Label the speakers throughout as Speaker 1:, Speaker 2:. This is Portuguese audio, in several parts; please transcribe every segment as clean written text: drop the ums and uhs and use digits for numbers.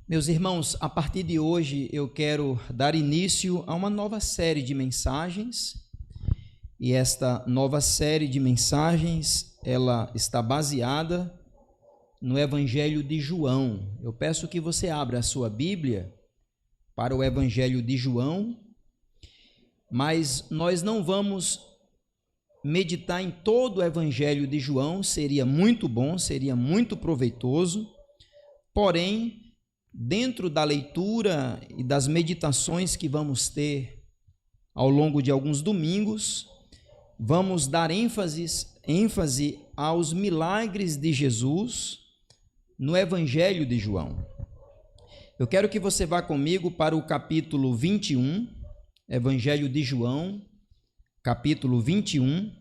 Speaker 1: Meus irmãos, a partir de hoje eu quero dar início a uma nova série de mensagens, e esta nova série de mensagens, ela está baseada no Evangelho de João. Eu peço que você abra a sua Bíblia para o Evangelho de João, mas nós não vamos meditar em todo o Evangelho de João, seria muito bom, seria muito proveitoso, porém, dentro da leitura e das meditações que vamos ter ao longo de alguns domingos, vamos dar ênfase aos milagres de Jesus no Evangelho de João. Eu quero que você vá comigo para o capítulo 21, Evangelho de João, capítulo 21.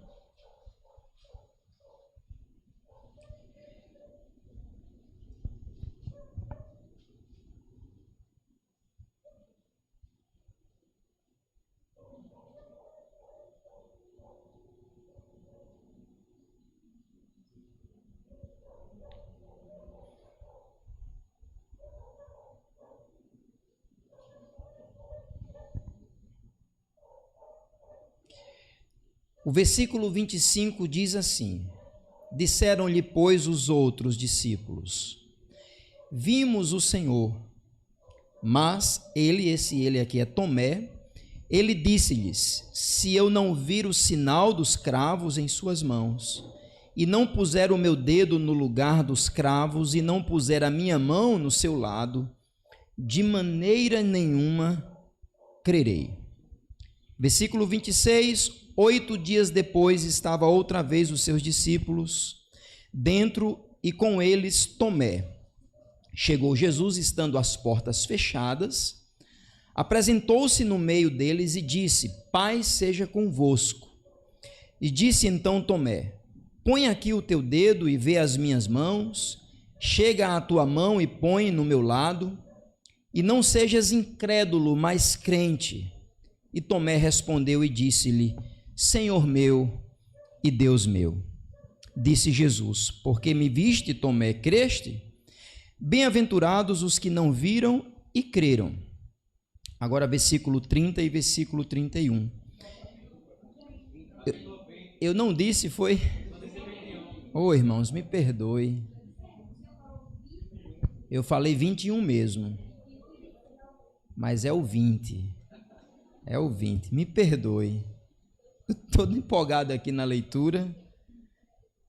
Speaker 1: O versículo 25 diz assim: disseram-lhe, pois, os outros discípulos: vimos o Senhor. Mas ele aqui é Tomé, ele disse-lhes: se eu não vir o sinal dos cravos em suas mãos, e não puser o meu dedo no lugar dos cravos, e não puser a minha mão no seu lado, de maneira nenhuma crerei. Versículo 26, 8 dias depois estava outra vez os seus discípulos dentro e com eles Tomé. Chegou Jesus, estando as portas fechadas, apresentou-se no meio deles e disse: paz seja convosco. E disse então Tomé: põe aqui o teu dedo e vê as minhas mãos, chega a tua mão e põe no meu lado, e não sejas incrédulo, mas crente. E Tomé respondeu e disse-lhe: Senhor meu e Deus meu. Disse Jesus: porque me viste, Tomé, creste? Bem-aventurados os que não viram e creram. Agora versículo 30 e versículo 31. Eu não disse, foi? Ô irmãos, me perdoe. Eu falei 21 mesmo, mas é o 20. É o 20, me perdoe. Todo empolgado aqui na leitura.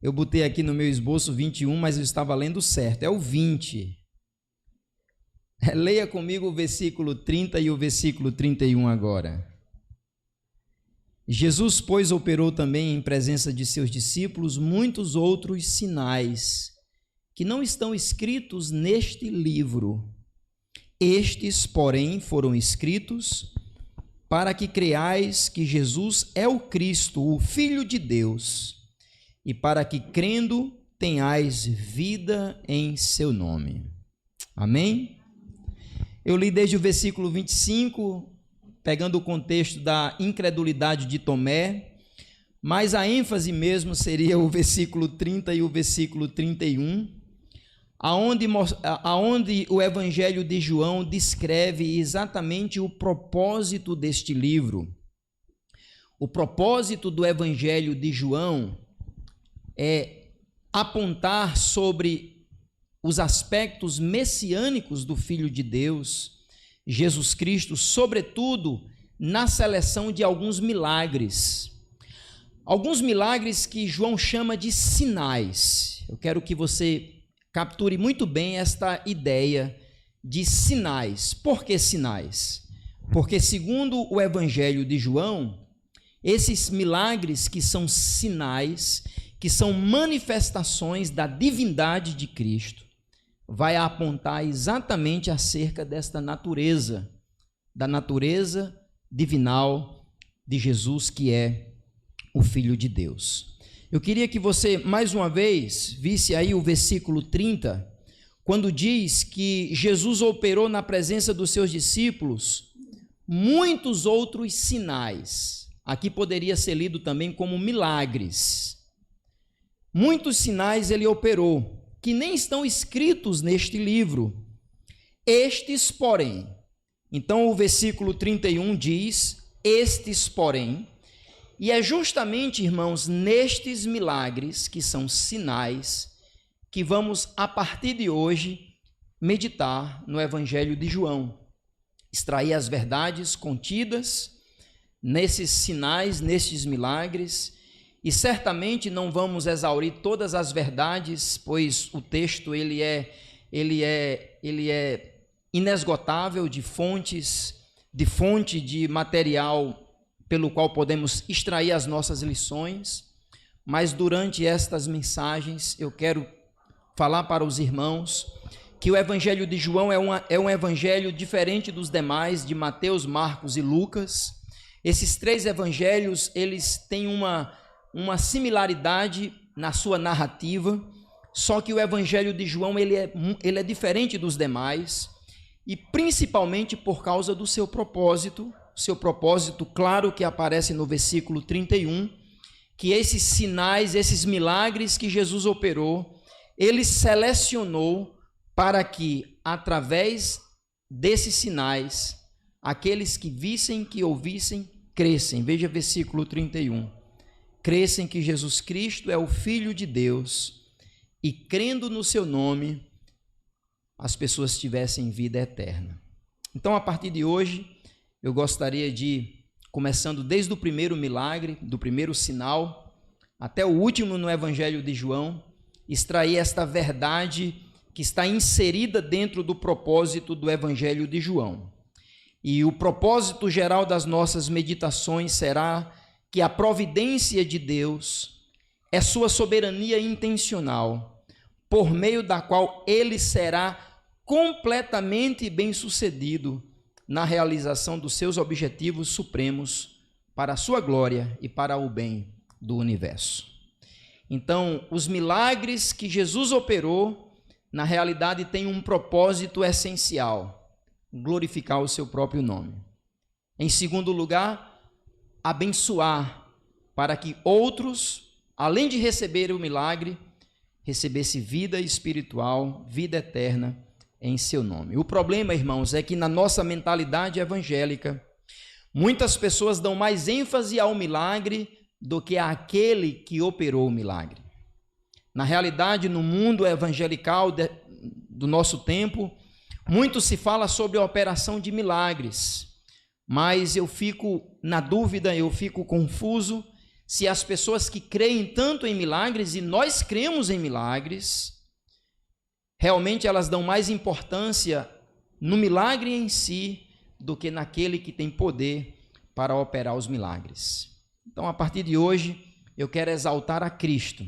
Speaker 1: Eu botei aqui no meu esboço 21, mas eu estava lendo certo. É o 20. Leia comigo o versículo 30 e o versículo 31 agora. Jesus, pois, operou também em presença de seus discípulos muitos outros sinais que não estão escritos neste livro. Estes, porém, foram escritos para que creais que Jesus é o Cristo, o Filho de Deus, e para que, crendo, tenhais vida em seu nome. Amém? Eu li desde o versículo 25, pegando o contexto da incredulidade de Tomé, mas a ênfase mesmo seria o versículo 30 e o versículo 31, aonde o Evangelho de João descreve exatamente o propósito deste livro. O propósito do Evangelho de João é apontar sobre os aspectos messiânicos do Filho de Deus, Jesus Cristo, sobretudo na seleção de alguns milagres. Alguns milagres que João chama de sinais. Eu quero que você capture muito bem esta ideia de sinais. Por que sinais? Porque, segundo o Evangelho de João, esses milagres que são sinais, que são manifestações da divindade de Cristo, vai apontar exatamente acerca desta natureza, da natureza divinal de Jesus, que é o Filho de Deus. Eu queria que você, mais uma vez, visse aí o versículo 30, quando diz que Jesus operou na presença dos seus discípulos muitos outros sinais. Aqui poderia ser lido também como milagres. Muitos sinais ele operou, que nem estão escritos neste livro. estes, porém. Então, o versículo 31 diz, estes, porém, e é justamente, irmãos, nestes milagres, que são sinais, que vamos, a partir de hoje, meditar no Evangelho de João, extrair as verdades contidas nesses sinais, nestes milagres, e certamente não vamos exaurir todas as verdades, pois o texto ele é inesgotável de fonte de material pelo qual podemos extrair as nossas lições, mas durante estas mensagens eu quero falar para os irmãos que o Evangelho de João é um evangelho diferente dos demais, de Mateus, Marcos e Lucas. Esses três evangelhos, eles têm uma similaridade na sua narrativa, só que o Evangelho de João ele é diferente dos demais, e principalmente por causa do seu propósito claro que aparece no versículo 31, que esses sinais, esses milagres que Jesus operou, ele selecionou para que, através desses sinais, aqueles que vissem, que ouvissem, crescem. Veja versículo 31. Crescem que Jesus Cristo é o Filho de Deus, e crendo no seu nome, as pessoas tivessem vida eterna. Então, a partir de hoje, eu gostaria de, começando desde o primeiro milagre, do primeiro sinal, até o último no Evangelho de João, extrair esta verdade que está inserida dentro do propósito do Evangelho de João. E o propósito geral das nossas meditações será que a providência de Deus é sua soberania intencional, por meio da qual ele será completamente bem-sucedido na realização dos seus objetivos supremos para a sua glória e para o bem do universo. Então, os milagres que Jesus operou, na realidade, têm um propósito essencial: glorificar o seu próprio nome. Em segundo lugar, abençoar, para que outros, além de receber o milagre, recebesse vida espiritual, vida eterna em seu nome. O problema, irmãos, é que na nossa mentalidade evangélica, muitas pessoas dão mais ênfase ao milagre do que àquele que operou o milagre. Na realidade, no mundo evangelical do nosso tempo, muito se fala sobre a operação de milagres, mas eu fico na dúvida, eu fico confuso se as pessoas que creem tanto em milagres, e nós cremos em milagres, realmente elas dão mais importância no milagre em si do que naquele que tem poder para operar os milagres. Então, a partir de hoje, eu quero exaltar a Cristo,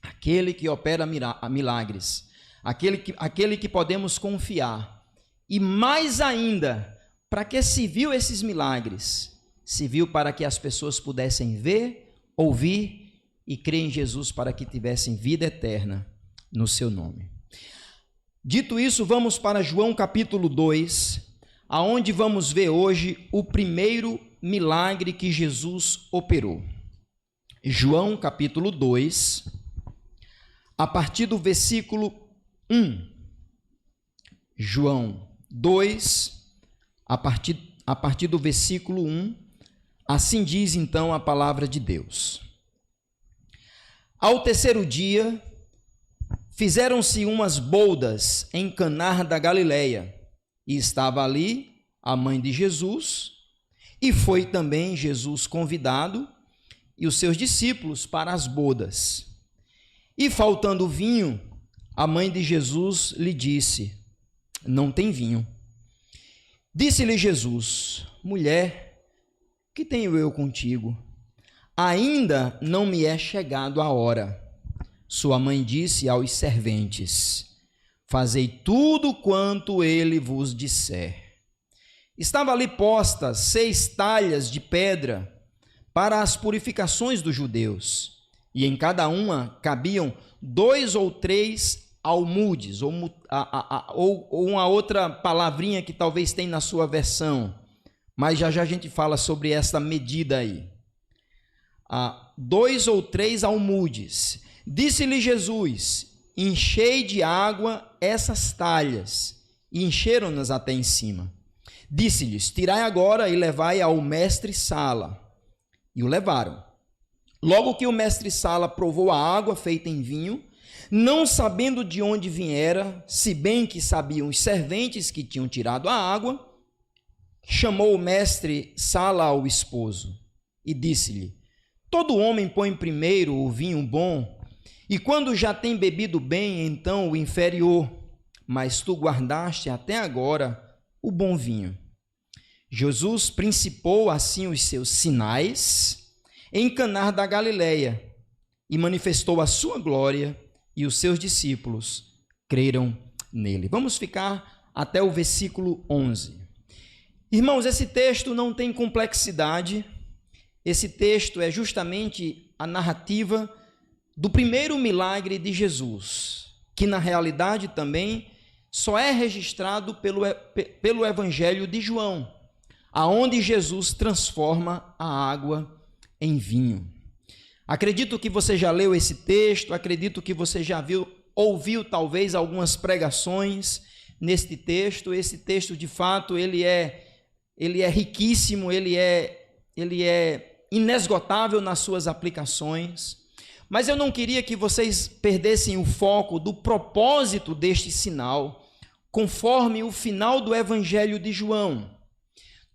Speaker 1: aquele que opera milagres, aquele que podemos confiar. E mais ainda, para que se viu esses milagres? Se viu para que as pessoas pudessem ver, ouvir e crer em Jesus para que tivessem vida eterna no seu nome. Dito isso, vamos para João capítulo 2, aonde vamos ver hoje o primeiro milagre que Jesus operou. João capítulo 2, a partir do versículo 1. João 2, a partir do versículo 1, assim diz então a palavra de Deus. Ao terceiro dia, fizeram-se umas boldas em Caná da Galileia, e estava ali a mãe de Jesus, e foi também Jesus convidado, e os seus discípulos para as bodas. E faltando vinho, a mãe de Jesus lhe disse: não tem vinho. Disse-lhe Jesus: mulher, que tenho eu contigo? Ainda não me é chegado a hora. Sua mãe disse aos serventes: fazei tudo quanto ele vos disser. Estava ali postas 6 talhas de pedra para as purificações dos judeus, e em cada uma cabiam 2 ou 3 almudes, ou uma outra palavrinha que talvez tenha na sua versão, mas já a gente fala sobre essa medida aí. 2 ou 3 almudes. Disse-lhe Jesus: enchei de água essas talhas. e encheram-nas até em cima. Disse-lhes: tirai agora e levai ao mestre-sala. E o levaram. Logo que o mestre-sala provou a água feita em vinho, não sabendo de onde viera, se bem que sabiam os serventes que tinham tirado a água, chamou o mestre-sala ao esposo e disse-lhe: todo homem põe primeiro o vinho bom, e quando já tem bebido bem, então o inferior, mas tu guardaste até agora o bom vinho. Jesus principou assim os seus sinais em Caná da Galileia e manifestou a sua glória, e os seus discípulos creram nele. Vamos ficar até o versículo 11. Irmãos, esse texto não tem complexidade. Esse texto é justamente a narrativa do primeiro milagre de Jesus, que na realidade também só é registrado pelo Evangelho de João, aonde Jesus transforma a água em vinho. Acredito que você já leu esse texto, acredito que você já ouviu talvez algumas pregações neste texto. Esse texto, de fato, ele é riquíssimo, ele é inesgotável nas suas aplicações. Mas eu não queria que vocês perdessem o foco do propósito deste sinal, conforme o final do Evangelho de João.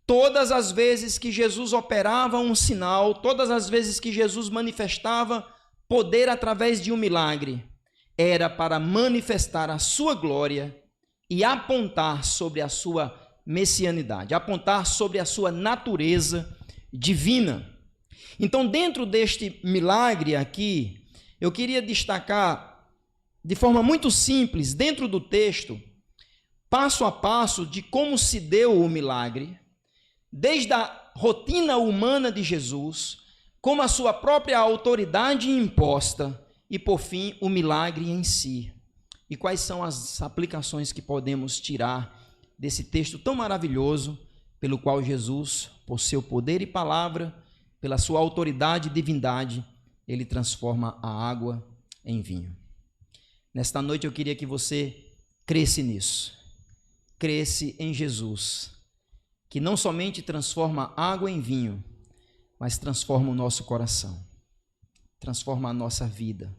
Speaker 1: Todas as vezes que Jesus operava um sinal, todas as vezes que Jesus manifestava poder através de um milagre, era para manifestar a sua glória e apontar sobre a sua messianidade, apontar sobre a sua natureza divina. Então, dentro deste milagre aqui, eu queria destacar de forma muito simples, dentro do texto, passo a passo de como se deu o milagre, desde a rotina humana de Jesus, como a sua própria autoridade imposta e, por fim, o milagre em si. E quais são as aplicações que podemos tirar desse texto tão maravilhoso, pelo qual Jesus, por seu poder e palavra, pela sua autoridade e divindade, ele transforma a água em vinho. Nesta noite eu queria que você cresce nisso, cresce em Jesus, que não somente transforma água em vinho, mas transforma o nosso coração, transforma a nossa vida.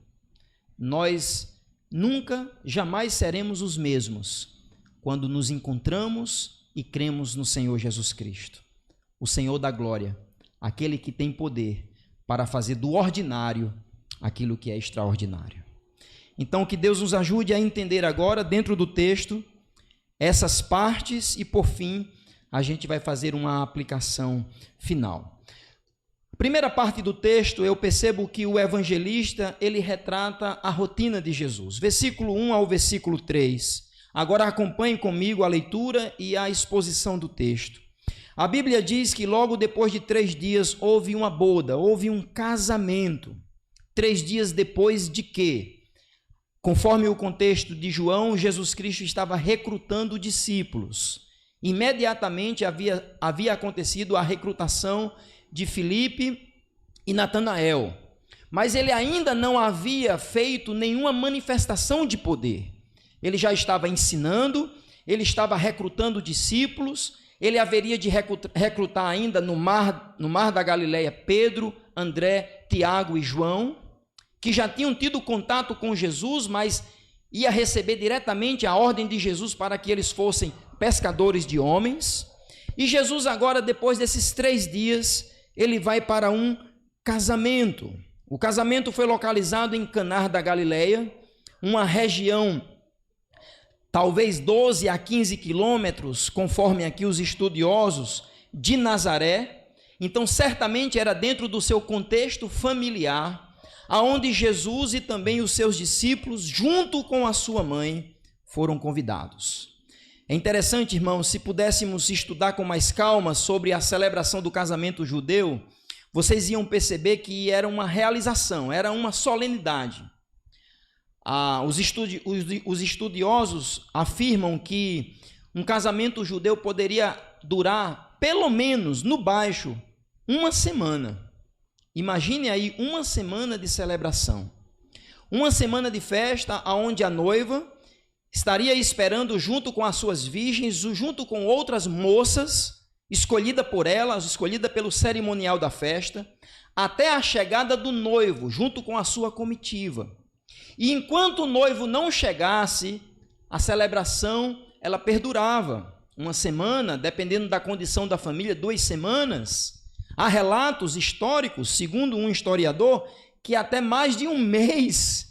Speaker 1: Nós nunca, jamais seremos os mesmos quando nos encontramos e cremos no Senhor Jesus Cristo, o Senhor da glória, aquele que tem poder para fazer do ordinário aquilo que é extraordinário. Então, que Deus nos ajude a entender agora, dentro do texto, essas partes e, por fim, a gente vai fazer uma aplicação final. Primeira parte do texto, eu percebo que o evangelista, ele retrata a rotina de Jesus. Versículo 1 ao versículo 3. Agora acompanhe comigo a leitura e a exposição do texto. A Bíblia diz que logo depois de 3 dias houve uma boda, houve um casamento. 3 dias depois de quê? Conforme o contexto de João, Jesus Cristo estava recrutando discípulos. Imediatamente havia acontecido a recrutação de Filipe e Natanael, mas ele ainda não havia feito nenhuma manifestação de poder. Ele já estava ensinando, ele estava recrutando discípulos, ele haveria de recrutar ainda no mar da Galileia Pedro, André, Tiago e João, que já tinham tido contato com Jesus, mas ia receber diretamente a ordem de Jesus para que eles fossem pescadores de homens. E Jesus agora, depois desses 3 dias, ele vai para um casamento. O casamento foi localizado em Caná da Galileia, uma região talvez 12 a 15 quilômetros, conforme aqui os estudiosos, de Nazaré. Então, certamente era dentro do seu contexto familiar, aonde Jesus e também os seus discípulos, junto com a sua mãe, foram convidados. É interessante, irmãos, se pudéssemos estudar com mais calma sobre a celebração do casamento judeu, vocês iam perceber que era uma realização, era uma solenidade. Os estudiosos afirmam que um casamento judeu poderia durar, pelo menos, no baixo, 1 semana. Imagine aí 1 semana de celebração. 1 semana de festa, onde a noiva estaria esperando junto com as suas virgens, junto com outras moças, escolhida por elas, escolhida pelo cerimonial da festa, até a chegada do noivo, junto com a sua comitiva. E enquanto o noivo não chegasse, a celebração ela perdurava. Uma semana, dependendo da condição da família, 2 semanas. Há relatos históricos, segundo um historiador, que até mais de um mês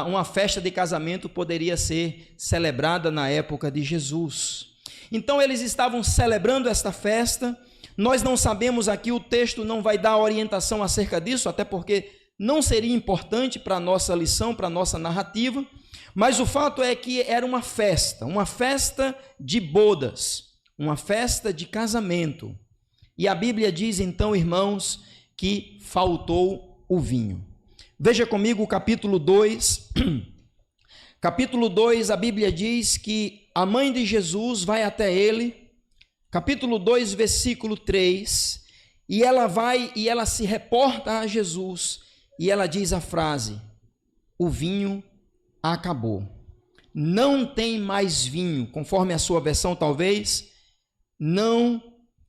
Speaker 1: uma festa de casamento poderia ser celebrada na época de Jesus. Então eles estavam celebrando esta festa. Nós não sabemos aqui, o texto não vai dar orientação acerca disso, até porque não seria importante para a nossa lição, para a nossa narrativa, mas o fato é que era uma festa de bodas, uma festa de casamento. E a Bíblia diz então, irmãos, que faltou o vinho. Veja comigo o capítulo 2. Capítulo 2, a Bíblia diz que a mãe de Jesus vai até ele, capítulo 2, versículo 3, e ela se reporta a Jesus, e ela diz a frase: o vinho acabou. Não tem mais vinho, conforme a sua versão talvez, não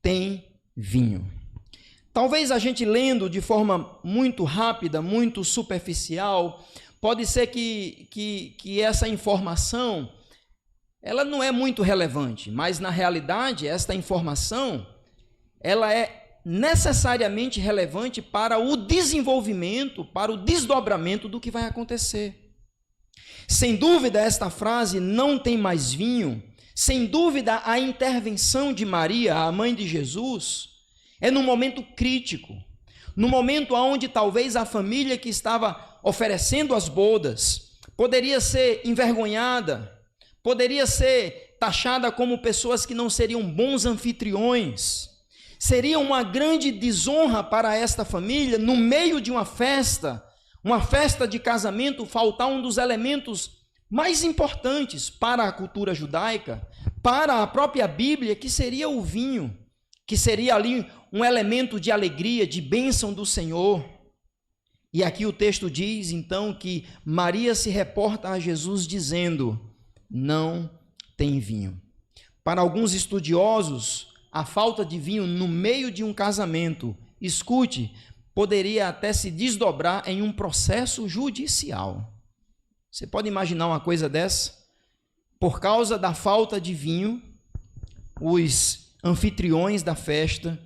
Speaker 1: tem vinho. Talvez a gente lendo de forma muito rápida, muito superficial, pode ser que essa informação, ela não é muito relevante, mas na realidade esta informação, ela é necessariamente relevante para o desenvolvimento, para o desdobramento do que vai acontecer. Sem dúvida esta frase, não tem mais vinho, sem dúvida a intervenção de Maria, a mãe de Jesus, é num momento crítico, no momento onde talvez a família que estava oferecendo as bodas poderia ser envergonhada, poderia ser taxada como pessoas que não seriam bons anfitriões. Seria uma grande desonra para esta família, no meio de uma festa de casamento, faltar um dos elementos mais importantes para a cultura judaica, para a própria Bíblia, que seria o vinho, que seria ali um elemento de alegria, de bênção do Senhor. E aqui o texto diz, então, que Maria se reporta a Jesus dizendo: não tem vinho. Para alguns estudiosos, a falta de vinho no meio de um casamento, escute, poderia até se desdobrar em um processo judicial. Você pode imaginar uma coisa dessa? Por causa da falta de vinho, os anfitriões da festa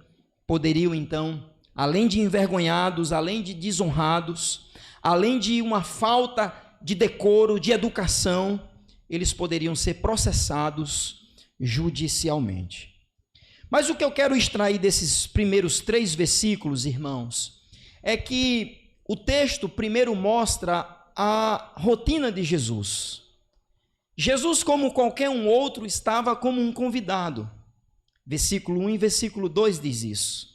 Speaker 1: poderiam então, além de envergonhados, além de desonrados, além de uma falta de decoro, de educação, eles poderiam ser processados judicialmente. Mas o que eu quero extrair desses primeiros 3 versículos, irmãos, é que o texto primeiro mostra a rotina de Jesus. Jesus, como qualquer um outro, estava como um convidado. Versículo 1 e versículo 2 diz isso.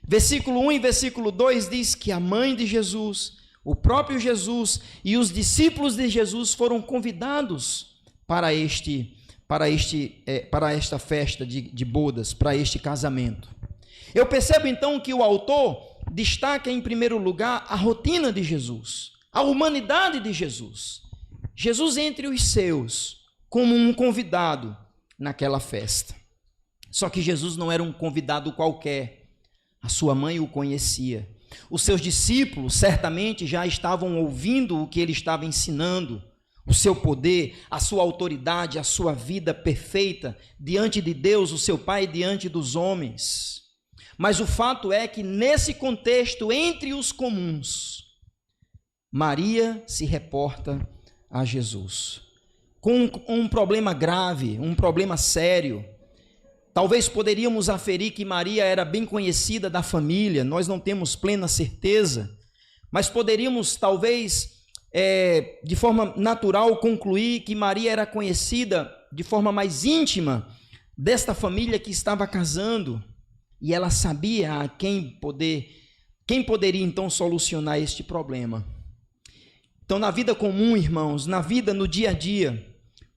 Speaker 1: Versículo 1 e versículo 2 diz que a mãe de Jesus, o próprio Jesus e os discípulos de Jesus foram convidados para esta festa de bodas, para este casamento. Eu percebo então que o autor destaca em primeiro lugar a rotina de Jesus, a humanidade de Jesus. Jesus entre os seus, como um convidado naquela festa. Só que Jesus não era um convidado qualquer. A sua mãe o conhecia. Os seus discípulos certamente já estavam ouvindo o que ele estava ensinando, o seu poder, a sua autoridade, a sua vida perfeita diante de Deus, o seu Pai, diante dos homens. Mas o fato é que nesse contexto, entre os comuns, Maria se reporta a Jesus com um problema grave, um problema sério. Talvez poderíamos aferir que Maria era bem conhecida da família, nós não temos plena certeza, mas poderíamos talvez de forma natural concluir que Maria era conhecida de forma mais íntima desta família que estava casando, e ela sabia a quem poderia então solucionar este problema. Então, na vida comum, irmãos, na vida, no dia a dia,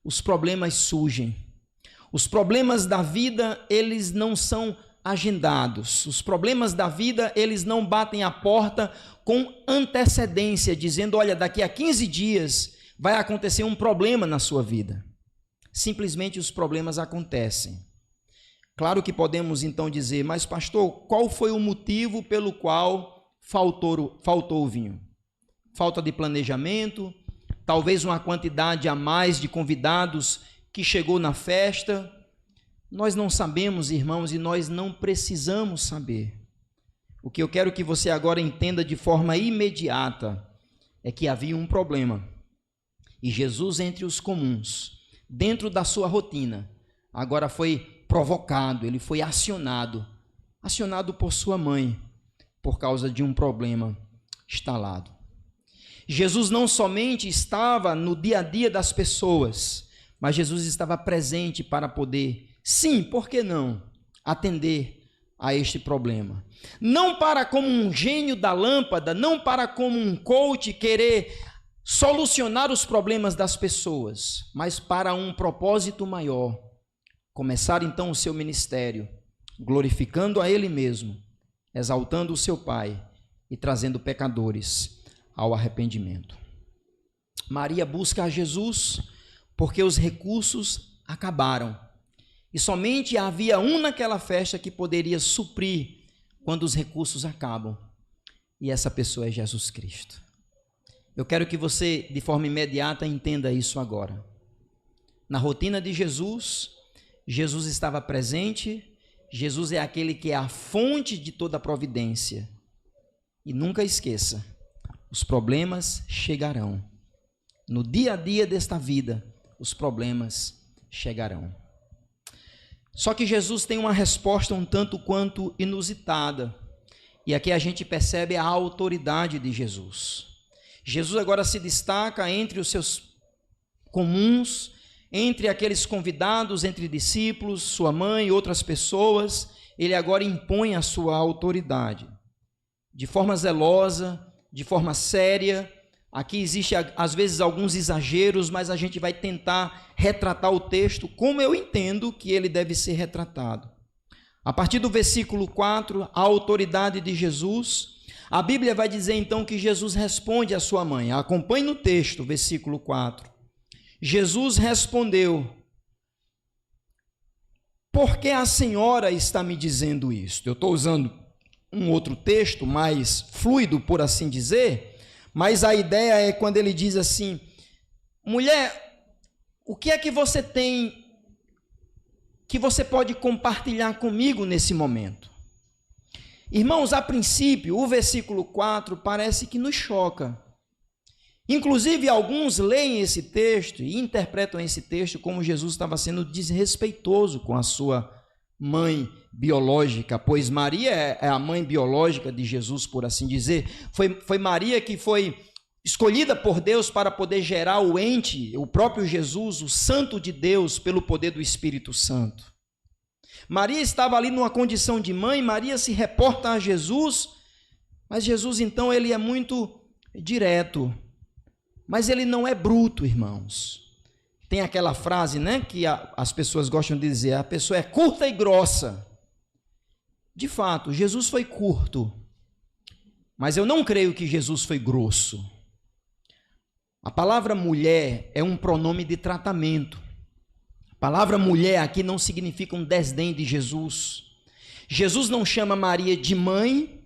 Speaker 1: os problemas surgem. Os problemas da vida, eles não são agendados. Os problemas da vida, eles não batem a porta com antecedência, dizendo, olha, daqui a 15 dias vai acontecer um problema na sua vida. Simplesmente os problemas acontecem. Claro que podemos então dizer, mas pastor, qual foi o motivo pelo qual faltou o vinho? Falta de planejamento, talvez uma quantidade a mais de convidados que chegou na festa. Nós não sabemos, irmãos, e nós não precisamos saber. O que eu quero que você agora entenda de forma imediata é que havia um problema. E Jesus, entre os comuns, dentro da sua rotina, agora foi provocado, ele foi acionado por sua mãe, por causa de um problema instalado. Jesus não somente estava no dia a dia das pessoas, mas Jesus estava presente para poder, sim, por que não, atender a este problema. Não para como um gênio da lâmpada, não para como um coach querer solucionar os problemas das pessoas, mas para um propósito maior. Começar então o seu ministério, glorificando a Ele mesmo, exaltando o seu Pai e trazendo pecadores ao arrependimento. Maria busca a Jesus porque os recursos acabaram. E somente havia um naquela festa que poderia suprir quando os recursos acabam. E essa pessoa é Jesus Cristo. Eu quero que você, de forma imediata, entenda isso agora. Na rotina de Jesus, Jesus estava presente. Jesus é aquele que é a fonte de toda a providência. E nunca esqueça, os problemas chegarão. No dia a dia desta vida, os problemas chegarão. Só que Jesus tem uma resposta um tanto quanto inusitada. E aqui a gente percebe a autoridade de Jesus. Jesus agora se destaca entre os seus comuns, entre aqueles convidados, entre discípulos, sua mãe e outras pessoas. Ele agora impõe a sua autoridade. De forma zelosa, de forma séria. Aqui existe às vezes alguns exageros, mas a gente vai tentar retratar o texto como eu entendo que ele deve ser retratado. A partir do versículo 4, a autoridade de Jesus, a Bíblia vai dizer então que Jesus responde à sua mãe. Acompanhe no texto, versículo 4. Jesus respondeu: por que a senhora está me dizendo isto? Eu estou usando um outro texto mais fluido, por assim dizer, mas a ideia é quando ele diz assim: mulher, o que é que você tem que você pode compartilhar comigo nesse momento? Irmãos, a princípio, o versículo 4 parece que nos choca. Inclusive, alguns leem esse texto e interpretam esse texto como Jesus estava sendo desrespeitoso com a sua mãe biológica, pois Maria é a mãe biológica de Jesus, por assim dizer. Foi Maria que foi escolhida por Deus para poder gerar o ente, o próprio Jesus, o Santo de Deus, pelo poder do Espírito Santo. Maria estava ali numa condição de mãe. Maria se reporta a Jesus, mas Jesus então ele é muito direto, mas ele não é bruto, irmãos. Tem aquela frase, né, que as pessoas gostam de dizer: a pessoa é curta e grossa. De fato, Jesus foi curto, mas eu não creio que Jesus foi grosso. A palavra mulher é um pronome de tratamento. A palavra mulher aqui não significa um desdém de Jesus. Jesus não chama Maria de mãe,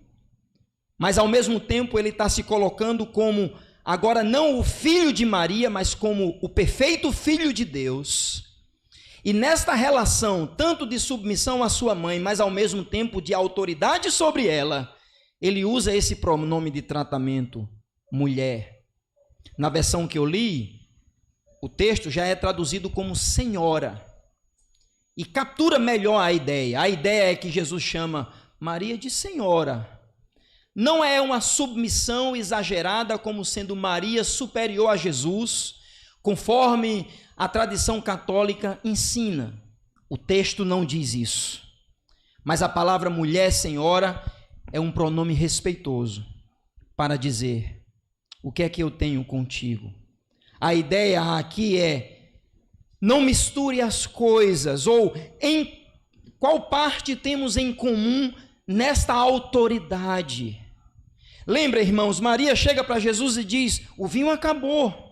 Speaker 1: mas ao mesmo tempo ele está se colocando como, agora não o filho de Maria, mas como o perfeito filho de Deus. E nesta relação, tanto de submissão à sua mãe, mas ao mesmo tempo de autoridade sobre ela, ele usa esse pronome de tratamento, mulher. Na versão que eu li, o texto já é traduzido como senhora. E captura melhor a ideia. A ideia é que Jesus chama Maria de senhora. Não é uma submissão exagerada como sendo Maria superior a Jesus, conforme a tradição católica ensina. O texto não diz isso. Mas a palavra mulher, senhora, é um pronome respeitoso para dizer: o que é que eu tenho contigo? A ideia aqui é: não misture as coisas, ou em qual parte temos em comum nesta autoridade. Lembra, irmãos, Maria chega para Jesus e diz: o vinho acabou.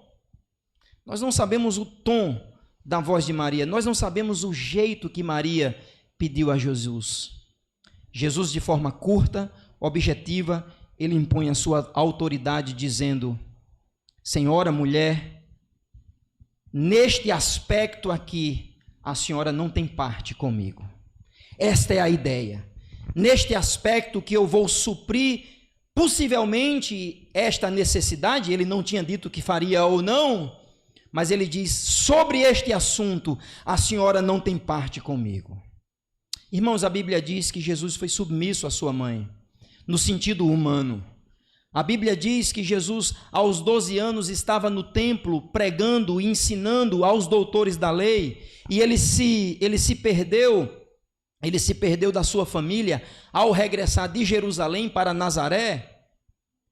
Speaker 1: Nós não sabemos o tom da voz de Maria, nós não sabemos o jeito que Maria pediu a Jesus. Jesus, de forma curta, objetiva, ele impõe a sua autoridade dizendo: Senhora, mulher, neste aspecto aqui, a senhora não tem parte comigo. Esta é a ideia. Neste aspecto que eu vou suprir, possivelmente, esta necessidade, ele não tinha dito que faria ou não, mas ele diz: sobre este assunto, a senhora não tem parte comigo. Irmãos, a Bíblia diz que Jesus foi submisso à sua mãe, no sentido humano. A Bíblia diz que Jesus, aos 12 anos, estava no templo pregando e ensinando aos doutores da lei, e ele se perdeu da sua família ao regressar de Jerusalém para Nazaré.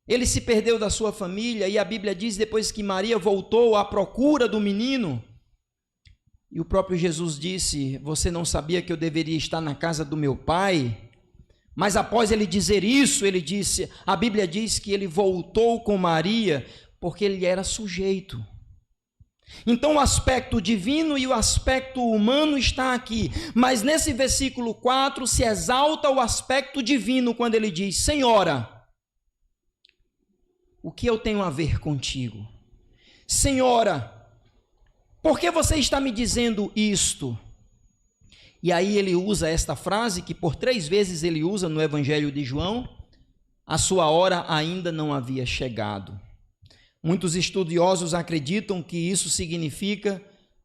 Speaker 1: Ele se perdeu da sua família, e a Bíblia diz depois que Maria voltou à procura do menino, e o próprio Jesus disse: você não sabia que eu deveria estar na casa do meu pai? Mas após ele dizer isso, ele disse, a Bíblia diz que ele voltou com Maria, porque ele era sujeito. Então o aspecto divino e o aspecto humano está aqui, mas nesse versículo 4 se exalta o aspecto divino quando ele diz: Senhora, o que eu tenho a ver contigo? Senhora, por que você está me dizendo isto? E aí ele usa esta frase, que por 3 vezes ele usa no Evangelho de João: a sua hora ainda não havia chegado. Muitos estudiosos acreditam que isso significa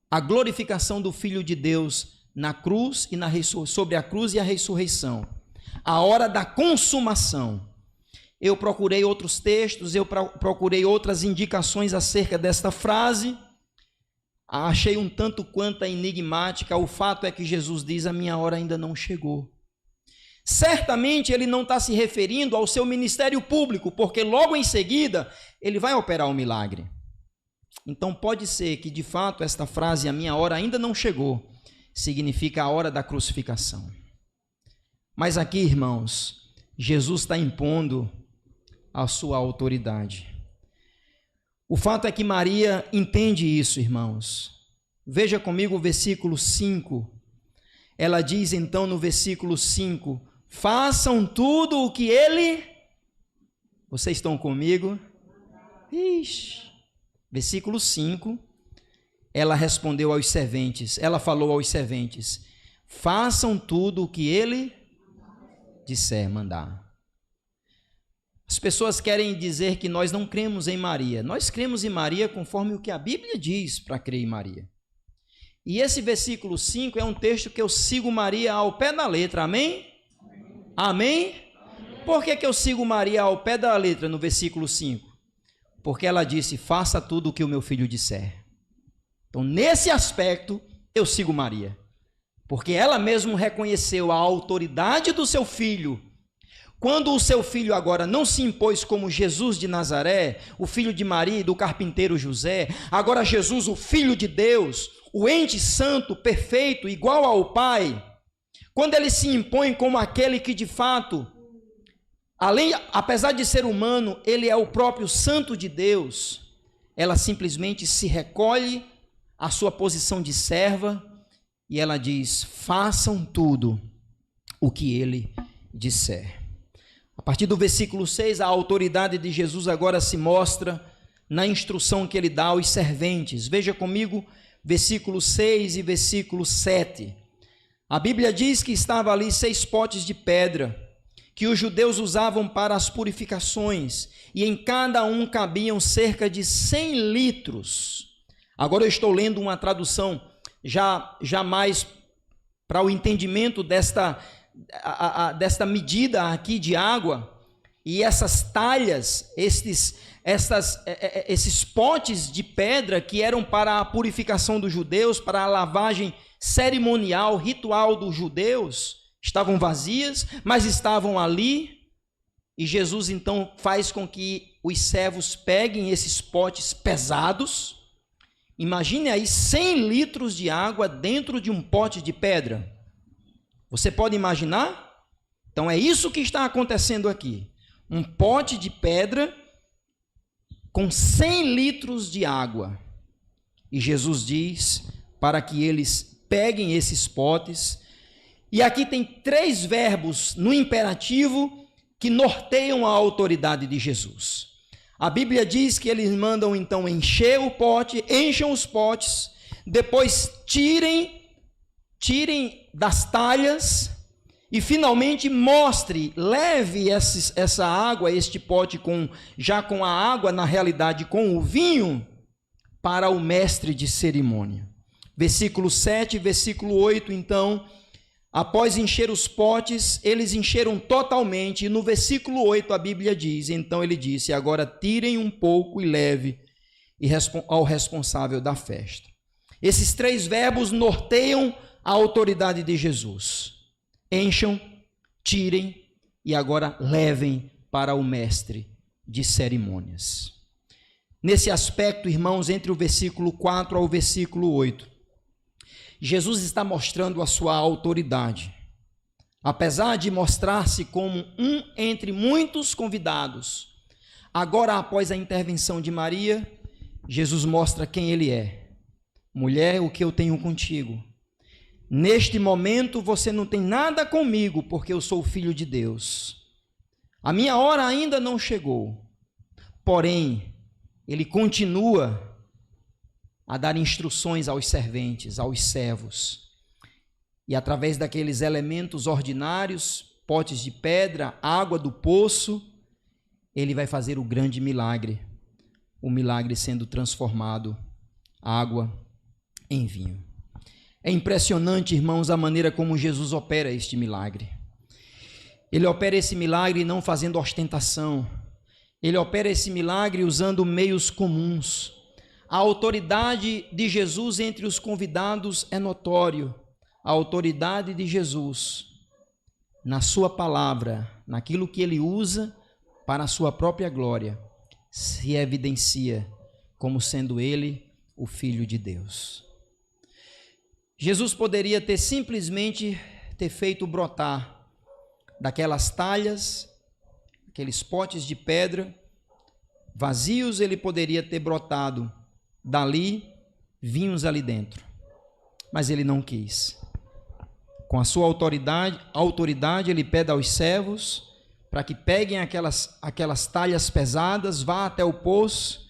Speaker 1: a glorificação do Filho de Deus na cruz e sobre a cruz e a ressurreição. A hora da consumação. Eu procurei outros textos, eu procurei outras indicações acerca desta frase. Achei um tanto quanto enigmática. O fato é que Jesus diz: a minha hora ainda não chegou. Certamente ele não está se referindo ao seu ministério público, porque logo em seguida ele vai operar o milagre. Então pode ser que de fato esta frase, a minha hora ainda não chegou, significa a hora da crucificação. Mas aqui, irmãos, Jesus está impondo a sua autoridade. O fato é que Maria entende isso, irmãos. Veja comigo o versículo 5. Ela diz então no versículo 5: façam tudo o que ele... Vocês estão comigo? Ixi. Versículo 5. Ela respondeu aos serventes, ela falou aos serventes: façam tudo o que ele disser mandar. As pessoas querem dizer que nós não cremos em Maria. Nós cremos em Maria conforme o que a Bíblia diz para crer em Maria. E esse versículo 5 é um texto que eu sigo Maria ao pé da letra, amém? Amém? Por que eu sigo Maria ao pé da letra no versículo 5? Porque ela disse: faça tudo o que o meu filho disser. Então, nesse aspecto, eu sigo Maria. Porque ela mesmo reconheceu a autoridade do seu filho. Quando o seu filho agora não se impôs como Jesus de Nazaré, o filho de Maria e do carpinteiro José, agora Jesus, o Filho de Deus, o ente santo, perfeito, igual ao Pai, quando ele se impõe como aquele que de fato, apesar de ser humano, ele é o próprio Santo de Deus, ela simplesmente se recolhe à sua posição de serva e ela diz: façam tudo o que ele disser. A partir do versículo 6, a autoridade de Jesus agora se mostra na instrução que ele dá aos serventes. Veja comigo versículo 6 e versículo 7. A Bíblia diz que estava ali 6 potes de pedra, que os judeus usavam para as purificações, e em cada um cabiam cerca de 100 litros. Agora eu estou lendo uma tradução já mais para o entendimento desta medida aqui de água, e essas talhas, esses potes de pedra que eram para a purificação dos judeus, para a lavagem cerimonial, ritual dos judeus, estavam vazias, mas estavam ali, e Jesus então faz com que os servos peguem esses potes pesados. Imagine aí 100 litros de água dentro de um pote de pedra. Você pode imaginar? Então é isso que está acontecendo aqui. Um pote de pedra com 100 litros de água. E Jesus diz para que eles peguem esses potes. E aqui tem 3 verbos no imperativo que norteiam a autoridade de Jesus. A Bíblia diz que eles mandam então encher o pote, encham os potes, depois tirem das talhas e finalmente leve essa água, este pote já com a água, na realidade com o vinho, para o mestre de cerimônia. Versículo 7, versículo 8, então, após encher os potes, eles encheram totalmente, e no versículo 8 a Bíblia diz, então ele disse, agora tirem um pouco e leve ao responsável da festa. Esses 3 verbos norteiam a autoridade de Jesus. Encham, tirem e agora levem para o mestre de cerimônias. Nesse aspecto, irmãos, entre o versículo 4 ao versículo 8, Jesus está mostrando a sua autoridade. Apesar de mostrar-se como um entre muitos convidados, agora, após a intervenção de Maria, Jesus mostra quem ele é. Mulher, o que eu tenho contigo? Neste momento você não tem nada comigo, porque eu sou filho de Deus. A minha hora ainda não chegou. Porém, ele continua a dar instruções aos serventes, aos servos. E através daqueles elementos ordinários, potes de pedra, água do poço, ele vai fazer o grande milagre. O milagre sendo transformado, água em vinho. É impressionante, irmãos, a maneira como Jesus opera este milagre. Ele opera esse milagre não fazendo ostentação. Ele opera esse milagre usando meios comuns. A autoridade de Jesus entre os convidados é notório. A autoridade de Jesus na sua palavra, naquilo que ele usa para a sua própria glória, se evidencia como sendo ele o Filho de Deus. Jesus poderia ter simplesmente feito brotar daquelas talhas, aqueles potes de pedra vazios, ele poderia ter brotado dali vinhos ali dentro, mas ele não quis. Com a sua autoridade, ele pede aos servos para que peguem aquelas talhas pesadas, vá até o poço,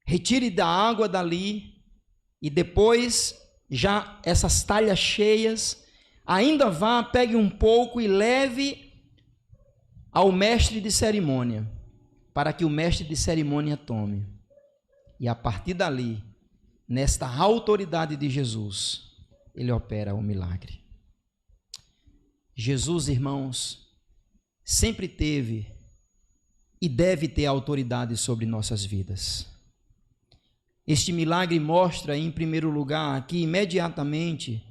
Speaker 1: retire da água dali e depois, já essas talhas cheias, ainda vá, pegue um pouco e leve ao mestre de cerimônia, para que o mestre de cerimônia tome. E a partir dali, nesta autoridade de Jesus, ele opera o milagre. Jesus, irmãos, sempre teve e deve ter autoridade sobre nossas vidas. Este milagre mostra, em primeiro lugar, aqui imediatamente,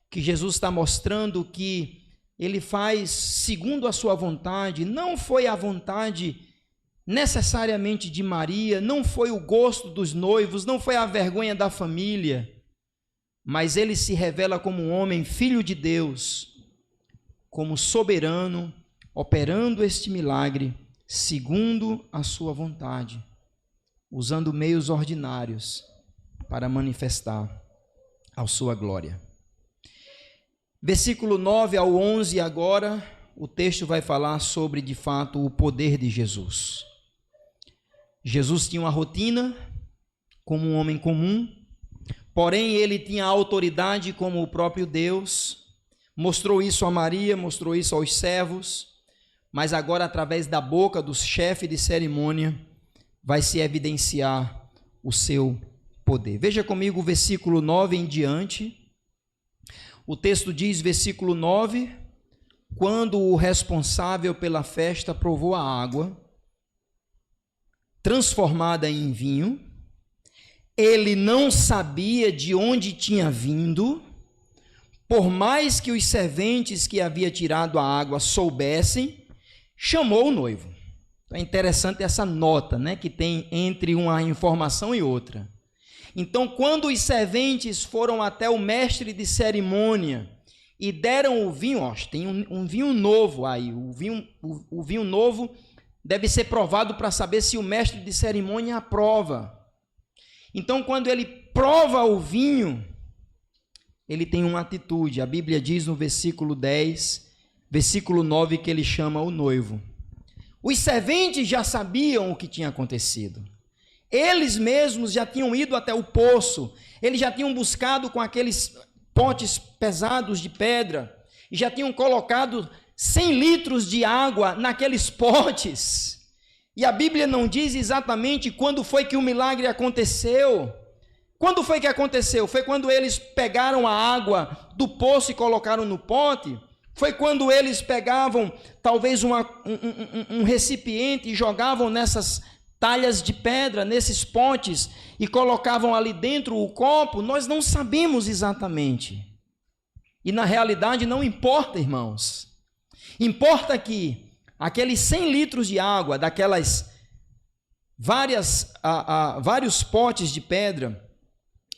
Speaker 1: que Jesus está mostrando que ele faz segundo a sua vontade. Não foi a vontade necessariamente de Maria, não foi o gosto dos noivos, não foi a vergonha da família, mas ele se revela como um homem, filho de Deus, como soberano, operando este milagre segundo a sua vontade, usando meios ordinários para manifestar a sua glória. Versículo 9 ao 11 agora, o texto vai falar sobre, de fato, o poder de Jesus. Jesus tinha uma rotina como um homem comum, porém ele tinha autoridade como o próprio Deus. Mostrou isso a Maria, mostrou isso aos servos, mas agora através da boca do chefe de cerimônia vai se evidenciar o seu poder. Veja comigo o versículo 9 em diante. O texto diz, versículo 9, quando o responsável pela festa provou a água transformada em vinho, ele não sabia de onde tinha vindo, por mais que os serventes que havia tirado a água soubessem, chamou o noivo. É interessante essa nota, né, que tem entre uma informação e outra. Então, quando os serventes foram até o mestre de cerimônia e deram o vinho, tem um vinho novo aí, o vinho novo deve ser provado para saber se o mestre de cerimônia aprova. Então, quando ele prova o vinho, ele tem uma atitude. A Bíblia diz no versículo 10, versículo 9, que ele chama o noivo. Os serventes já sabiam o que tinha acontecido. Eles mesmos já tinham ido até o poço, eles já tinham buscado com aqueles potes pesados de pedra, e já tinham colocado 100 litros de água naqueles potes. E a Bíblia não diz exatamente quando foi que o milagre aconteceu. Quando foi que aconteceu? Foi quando eles pegaram a água do poço e colocaram no pote? Foi quando eles pegavam talvez um recipiente e jogavam nessas talhas de pedra, nesses potes, e colocavam ali dentro o copo? Nós não sabemos exatamente. E na realidade não importa, irmãos. Importa que aqueles 100 litros de água, daquelas vários potes de pedra,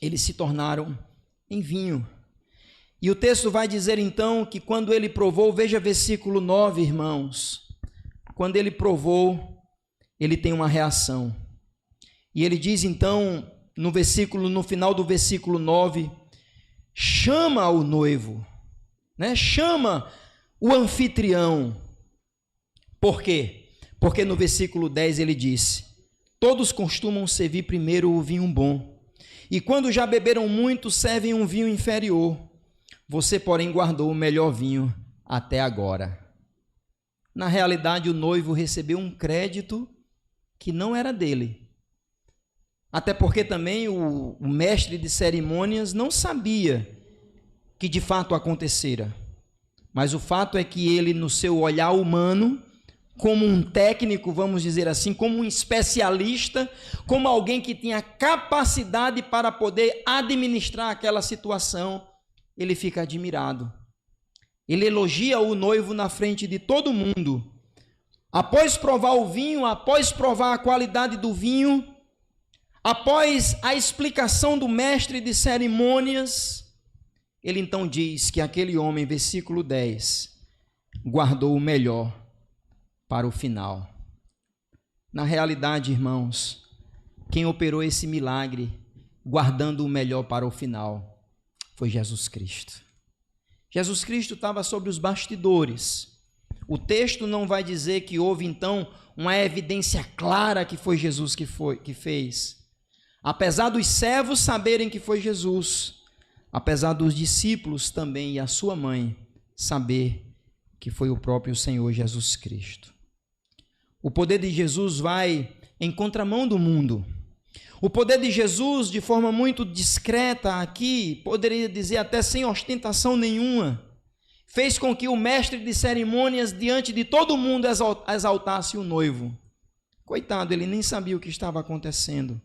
Speaker 1: eles se tornaram em vinho. E o texto vai dizer então que quando ele provou, veja versículo 9, irmãos, quando ele provou, ele tem uma reação. E ele diz então, no final do versículo 9, chama o noivo, né? Chama o anfitrião. Por quê? Porque no versículo 10 ele disse: todos costumam servir primeiro o vinho bom, e quando já beberam muito, servem um vinho inferior. Você, porém, guardou o melhor vinho até agora. Na realidade, o noivo recebeu um crédito que não era dele. Até porque também o mestre de cerimônias não sabia que de fato acontecera. Mas o fato é que ele, no seu olhar humano, como um técnico, vamos dizer assim, como um especialista, como alguém que tinha capacidade para poder administrar aquela situação, ele fica admirado. Ele elogia o noivo na frente de todo mundo. Após provar o vinho, após provar a qualidade do vinho, após a explicação do mestre de cerimônias, ele então diz que aquele homem, versículo 10, guardou o melhor para o final. Na realidade, irmãos, quem operou esse milagre, guardando o melhor para o final, foi Jesus Cristo. Jesus Cristo estava sobre os bastidores. O texto não vai dizer que houve então uma evidência clara que foi Jesus que fez. Apesar dos servos saberem que foi Jesus, apesar dos discípulos também e a sua mãe saber que foi o próprio Senhor Jesus Cristo. O poder de Jesus vai em contramão do mundo. O poder de Jesus, de forma muito discreta aqui, poderia dizer até sem ostentação nenhuma, fez com que o mestre de cerimônias, diante de todo mundo, exaltasse o noivo. Coitado, ele nem sabia o que estava acontecendo.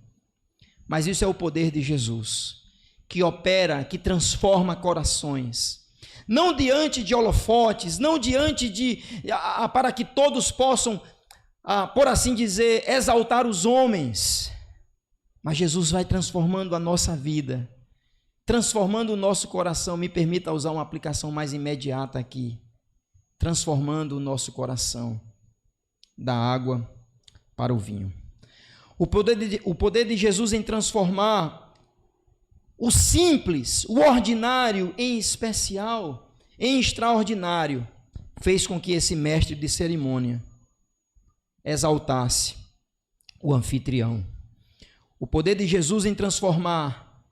Speaker 1: Mas isso é o poder de Jesus, que opera, que transforma corações. Não diante de holofotes, não diante para que todos possam, por assim dizer, exaltar os homens. Mas Jesus vai transformando a nossa vida, transformando o nosso coração. Me permita usar uma aplicação mais imediata aqui. Transformando o nosso coração da água para o vinho. O poder de Jesus em transformar o simples, o ordinário em especial, em extraordinário, fez com que esse mestre de cerimônia exaltasse o anfitrião. O poder de Jesus em transformar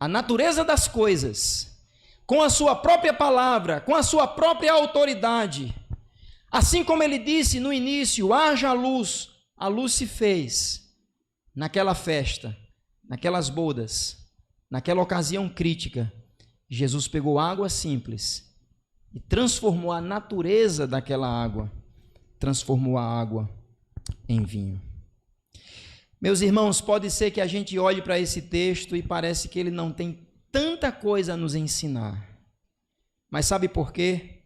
Speaker 1: a natureza das coisas, com a sua própria palavra, com a sua própria autoridade, assim como ele disse no início, haja luz, a luz se fez naquela festa, naquelas bodas, naquela ocasião crítica. Jesus pegou água simples e transformou a natureza daquela água, transformou a água em vinho. Meus irmãos, pode ser que a gente olhe para esse texto e parece que ele não tem tanta coisa a nos ensinar. Mas sabe por quê?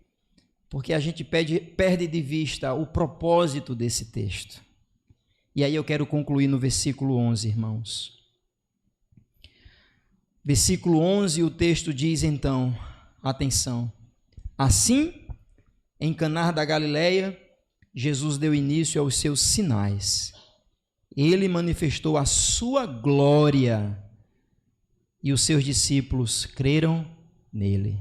Speaker 1: Porque a gente perde de vista o propósito desse texto. E aí eu quero concluir no versículo 11, irmãos. Versículo 11, o texto diz então, atenção: assim, em Caná da Galileia, Jesus deu início aos seus sinais. Ele manifestou a sua glória, e os seus discípulos creram nele.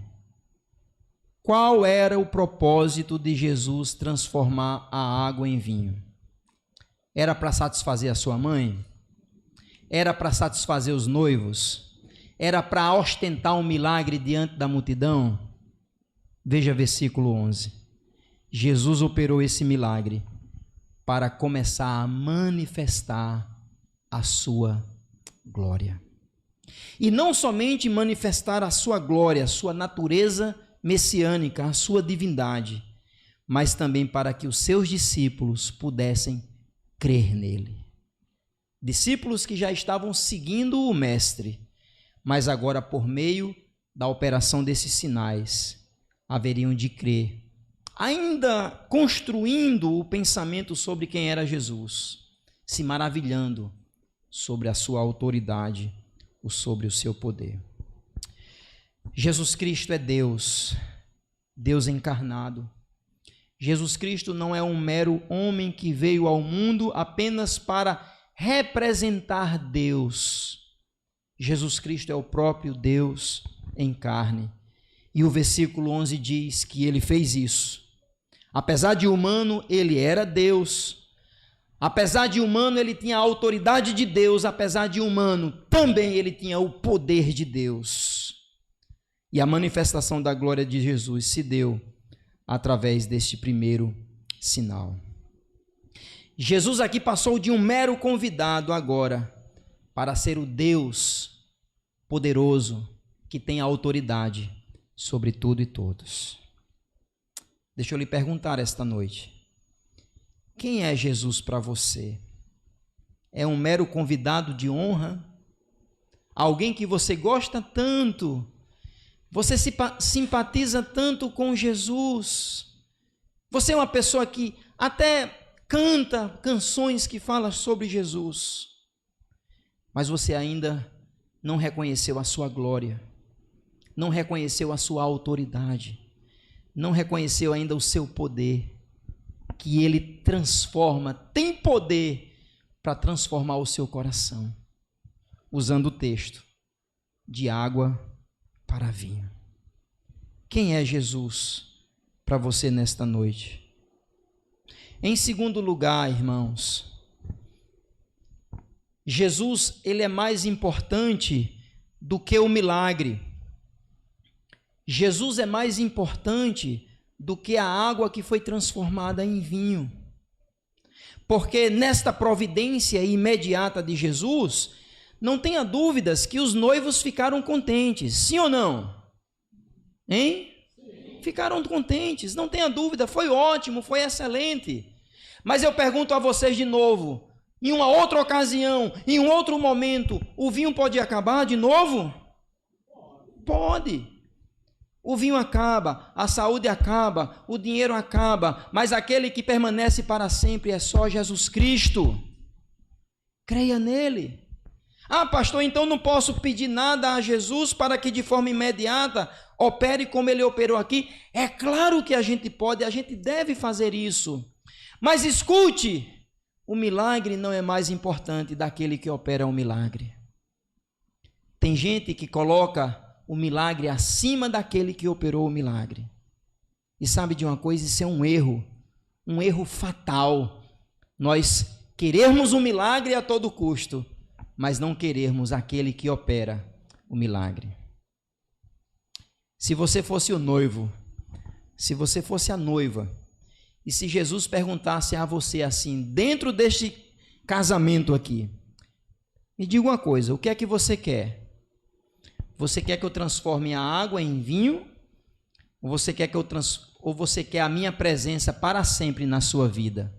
Speaker 1: Qual era o propósito de Jesus transformar a água em vinho? Era para satisfazer a sua mãe? Era para satisfazer os noivos? Era para ostentar um milagre diante da multidão? Veja versículo 11. Jesus operou esse milagre para começar a manifestar a sua glória. E não somente manifestar a sua glória, a sua natureza messiânica, a sua divindade, mas também para que os seus discípulos pudessem crer nele. Discípulos que já estavam seguindo o Mestre, mas agora por meio da operação desses sinais, haveriam de crer, ainda construindo o pensamento sobre quem era Jesus, se maravilhando sobre a sua autoridade, ou sobre o seu poder. Jesus Cristo é Deus, Deus encarnado. Jesus Cristo não é um mero homem que veio ao mundo apenas para representar Deus. Jesus Cristo é o próprio Deus em carne. E o versículo 11 diz que ele fez isso. Apesar de humano, ele era Deus. Apesar de humano, ele tinha a autoridade de Deus. Apesar de humano, também ele tinha o poder de Deus. E a manifestação da glória de Jesus se deu através deste primeiro sinal. Jesus aqui passou de um mero convidado agora para ser o Deus poderoso que tem a autoridade sobre tudo e todos. Deixa eu lhe perguntar esta noite: quem é Jesus para você? É um mero convidado de honra? Alguém que você gosta tanto? Você se simpatiza tanto com Jesus? Você é uma pessoa que até canta canções que falam sobre Jesus, mas você ainda não reconheceu a sua glória, não reconheceu a sua autoridade, não reconheceu ainda o seu poder, que ele transforma, tem poder para transformar o seu coração, usando o texto, de água para vinho. Quem é Jesus para você nesta noite? Em segundo lugar, irmãos, Jesus, ele é mais importante do que o milagre. Jesus é mais importante do que a água que foi transformada em vinho. Porque nesta providência imediata de Jesus, não tenha dúvidas que os noivos ficaram contentes, sim ou não? Hein? Sim. Ficaram contentes, não tenha dúvida, foi ótimo, foi excelente. Mas eu pergunto a vocês de novo, em uma outra ocasião, em um outro momento, o vinho pode acabar de novo? Pode. O vinho acaba, a saúde acaba, o dinheiro acaba, mas aquele que permanece para sempre é só Jesus Cristo. Creia nele. Ah, pastor, então não posso pedir nada a Jesus para que de forma imediata opere como ele operou aqui? É claro que a gente pode, a gente deve fazer isso. Mas escute, o milagre não é mais importante daquele que opera o milagre. Tem gente que coloca o milagre acima daquele que operou o milagre. E sabe de uma coisa? Isso é um erro fatal. Nós querermos um milagre a todo custo, mas não querermos aquele que opera o milagre. Se você fosse o noivo, se você fosse a noiva, e se Jesus perguntasse a você assim, dentro deste casamento aqui, me diga uma coisa, o que é que você quer? Você quer que eu transforme a água em vinho? Ou você quer ou você quer a minha presença para sempre na sua vida?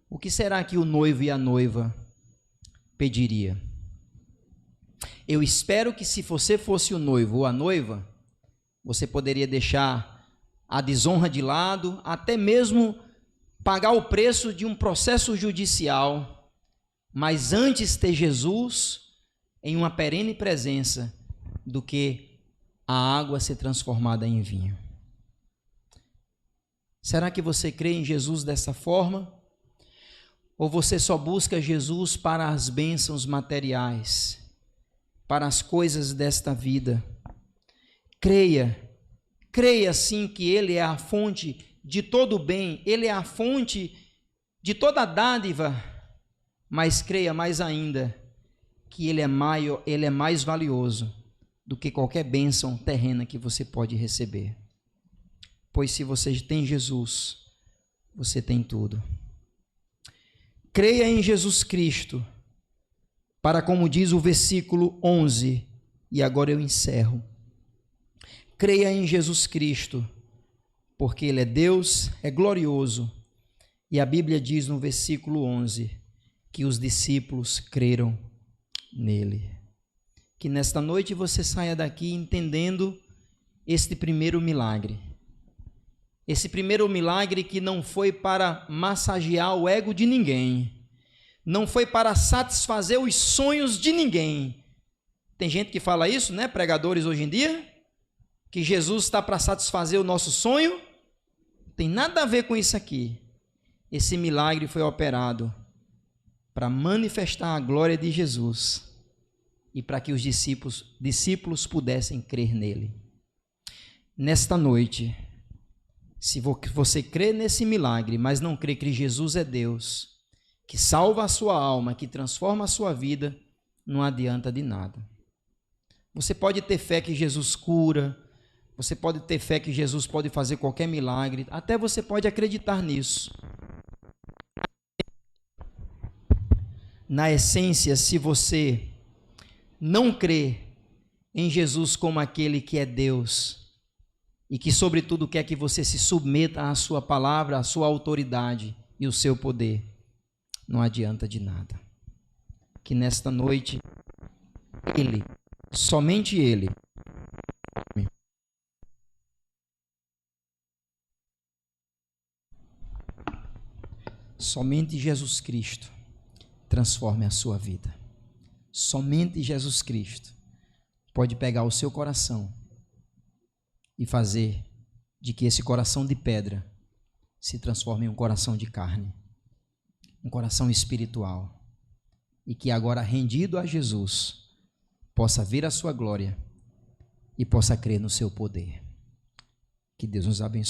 Speaker 1: O que será que o noivo e a noiva pediria? Eu espero que se você fosse o noivo ou a noiva, você poderia deixar a desonra de lado, até mesmo pagar o preço de um processo judicial, mas antes ter Jesus em uma perene presença do que a água ser transformada em vinho. Será que você crê em Jesus dessa forma? Ou você só busca Jesus para as bênçãos materiais? para as coisas desta vida. Creia sim que Ele é a fonte de todo o bem, Ele é a fonte de toda a dádiva, mas creia mais ainda que Ele é maior, Ele é mais valioso do que qualquer bênção terrena que você pode receber. Pois se você tem Jesus, você tem tudo. Creia em Jesus Cristo, para, como diz o versículo 11, e agora eu encerro. Creia em Jesus Cristo, porque Ele é Deus, é glorioso, e a Bíblia diz no versículo 11, que os discípulos creram nele. Que nesta noite você saia daqui entendendo este primeiro milagre. Esse primeiro milagre que não foi para massagear o ego de ninguém, não foi para satisfazer os sonhos de ninguém. Tem gente que fala isso, né, pregadores hoje em dia, que Jesus está para satisfazer o nosso sonho. Tem nada a ver com isso aqui. Esse milagre foi operado para manifestar a glória de Jesus e para que os discípulos pudessem crer nele. Nesta noite, se você crê nesse milagre, mas não crê que Jesus é Deus, que salva a sua alma, que transforma a sua vida, não adianta de nada. Você pode ter fé que Jesus cura, você pode ter fé que Jesus pode fazer qualquer milagre, até você pode acreditar nisso. Na essência, se você não crê em Jesus como aquele que é Deus e que, sobretudo, quer que você se submeta à sua palavra, à sua autoridade e o seu poder, não adianta de nada. Que nesta noite, Ele, somente Ele, somente Jesus Cristo transforme a sua vida. Somente Jesus Cristo pode pegar o seu coração e fazer de que esse coração de pedra se transforme em um coração de carne, um coração espiritual, e que agora, rendido a Jesus, possa ver a sua glória e possa crer no seu poder. Que Deus nos abençoe.